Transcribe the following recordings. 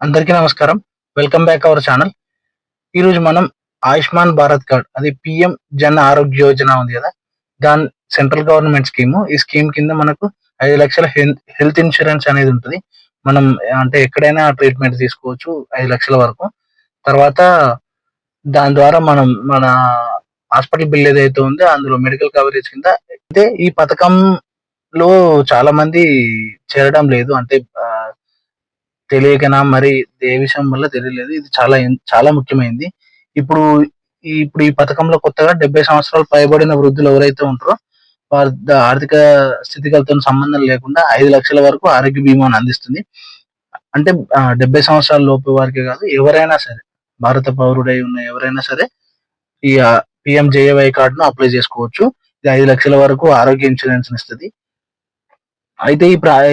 అందరికీ నమస్కారం. Welcome back our channel. ఈరోజు మనం ఆయుష్మాన్ భారత్ కార్డ్ అది పీఎం జన్ ఆరోగ్య యోజన ఉంది కదా! దాని సెంట్రల్ గవర్నమెంట్ స్కీము. ఈ స్కీమ్ కింద మనకు 5,00,000 హెల్త్ ఇన్స్యూరెన్స్ అనేది ఉంటది. మనం అంటే ఎక్కడైనా ట్రీట్మెంట్ తీసుకోవచ్చు 5,00,000 వరకు. తర్వాత దాని ద్వారా మనం మన హాస్పిటల్ బిల్ ఏదైతే ఉందో అందులో మెడికల్ కవరేజ్ కింద అయితే ఈ పథకంలో చాలా మంది చేరడం లేదు. అంటే తెలియకనా మరి ఏ విషయం వల్ల తెలియలేదు. ఇది చాలా ముఖ్యమైనది. ఇప్పుడు ఇప్పుడు ఈ పథకంలో కొత్తగా 70 సంవత్సరాలు పైబడిన వృద్ధులు ఎవరైతే ఉంటారో వారి ఆర్థిక స్థితిగతులతో సంబంధం లేకుండా 5,00,000 వరకు ఆరోగ్య బీమాను అందిస్తుంది. అంటే 70 సంవత్సరాల లోపు వారికే కాదు, ఎవరైనా సరే, భారత పౌరుడై ఉన్న ఎవరైనా సరే ఈ పీఎంజేఏవై కార్డ్‌ను అప్లై చేసుకోవచ్చు. ఇది 5,00,000 వరకు ఆరోగ్య ఇన్సూరెన్స్‌ని ఇస్తది. అయితే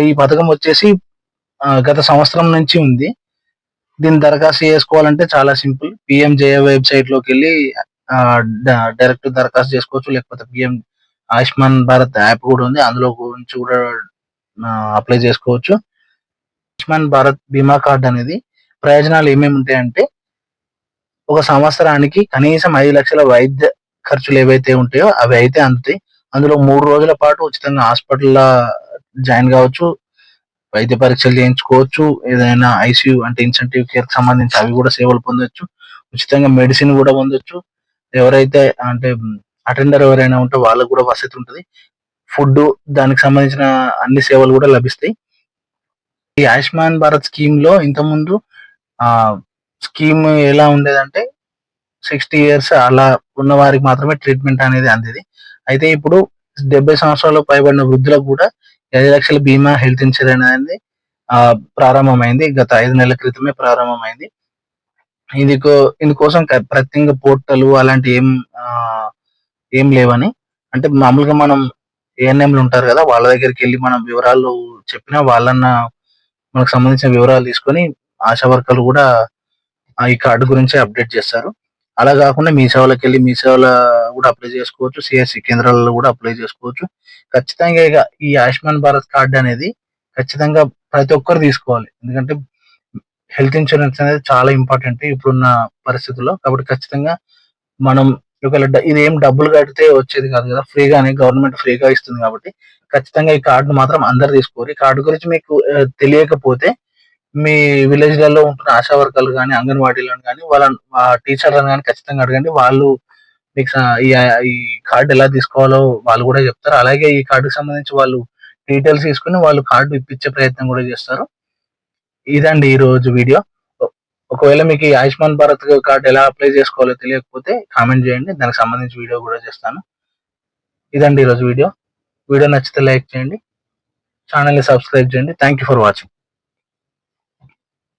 ఈ పథకం వచ్చేసి గత సంవత్సరం నుంచి ఉంది. దీన్ని దరఖాస్తు చేసుకోవాలంటే చాలా సింపుల్. పీఎంజేఏ వెబ్‌సైట్‌లోకెళ్ళి డైరెక్ట్ దరఖాస్తు చేసుకోవచ్చు. లేకపోతే ఆయుష్మాన్ భారత్ యాప్ కూడా ఉంది. అందులో నుంచి కూడా అప్లై చేసుకోవచ్చు. ఆయుష్మాన్ భారత్ బీమా కార్డ్ అనేది ప్రయోజనాలు ఏమేమి ఉంటాయంటే, ఒక సంవత్సరానికి కనీసం 5,00,000 వైద్య ఖర్చులు ఏవైతే ఉంటాయో అవి అయితే అందుతాయి. అందులో 3 రోజుల పాటు ఉచితంగా హాస్పిటల్‌లో జాయిన్ కావచ్చు. వైద్య పరీక్షలు చేయించుకోవచ్చు. ఏదైనా ఐసీయూ అంటే ఇన్సెంటివ్ కేర్‌కి సంబంధించి అవి కూడా సేవలు పొందొచ్చు. ఉచితంగా మెడిసిన్ కూడా పొందొచ్చు. ఎవరైతే అంటే అటెండర్ ఎవరైనా ఉంటే వాళ్ళకి కూడా వసతి ఉంటది. ఫుడ్డు, దానికి సంబంధించిన అన్ని సేవలు కూడా లభిస్తాయి. ఈ ఆయుష్మాన్ భారత్ స్కీమ్‌లో ఇంతకుముందు స్కీమ్ ఎలా ఉండేదంటే 60 ఇయర్స్ అలా ఉన్న వారికి మాత్రమే ట్రీట్మెంట్ అనేది అందేది. అయితే ఇప్పుడు 70 సంవత్సరాలు పైబడిన వృద్ధులకు కూడా 5,00,000 బీమా హెల్త్ ఇన్సూరెన్స్ అనేది ప్రారంభమైంది. గత 5 నెలల క్రితమే ప్రారంభమైంది. ఇందుకోసం ప్రత్యేకంగా పోర్టల్ అలాంటివి ఏం లేవని. అంటే మామూలుగా మనం ఏఎన్ఎంలు ఉంటారు కదా! వాళ్ళ దగ్గరికెళ్ళి మనం వివరాలు చెప్పినా మనకు సంబంధించిన వివరాలు తీసుకొని ఆశా వర్కర్లు కూడా ఈ కార్డ్ గురించి అప్డేట్ చేస్తారు. అలా కాకుండా మీ సేవలకెళ్ళి మీ సేవలో కూడా అప్లై చేసుకోవచ్చు. సీఎస్‌సి కేంద్రాలలో కూడా అప్లై చేసుకోవచ్చు. ఖచ్చితంగా ఈ ఆయుష్మాన్ భారత్ కార్డ్ అనేది ఖచ్చితంగా ప్రతి ఒక్కరు తీసుకోవాలి. ఎందుకంటే హెల్త్ ఇన్సూరెన్స్ అనేది చాలా ఇంపార్టెంట్ ఇప్పుడున్న పరిస్థితుల్లో. కాబట్టి ఖచ్చితంగా మనం ఒకవేళ ఇదేం డబ్బులు కడితే వచ్చేది కాదు కదా! ఫ్రీగానే గవర్నమెంట్ ఫ్రీగా ఇస్తుంది కాబట్టి ఖచ్చితంగా ఈ కార్డ్‌ని మాత్రం అందరూ తీసుకోవాలి. ఈ కార్డ్ గురించి మీకు తెలియకపోతే మీ విలేజ్‌లలో ఉంటున్న ఆశా వర్కర్లు గాని, అంగన్వాడీలను గాని, టీచర్‌లను గాని ఖచ్చితంగా అడగండి. వాళ్ళు మీకు ఈ కార్డ్ ఎలా తీసుకోవాలో వాళ్ళు కూడా చెప్తారు. అలాగే ఈ కార్డ్‌కి సంబంధించి వాళ్ళు డీటెయిల్స్ తీసుకొని వాళ్ళు కార్డ్ ఇప్పించే ప్రయత్నం కూడా చేస్తారు. ఇదండి ఈరోజు వీడియో. ఒకవేళ మీకు ఈ ఆయుష్మాన్ భారత్ కార్డ్ ఎలా అప్లై చేసుకోవాలో తెలియకపోతే కామెంట్ చేయండి. దానికి సంబంధించి వీడియో కూడా చేస్తాను. ఇదండి ఈరోజు వీడియో. వీడియో నచ్చితే లైక్ చేయండి. ఛానెల్‌ని సబ్స్క్రైబ్ చేయండి. Thank you for watching.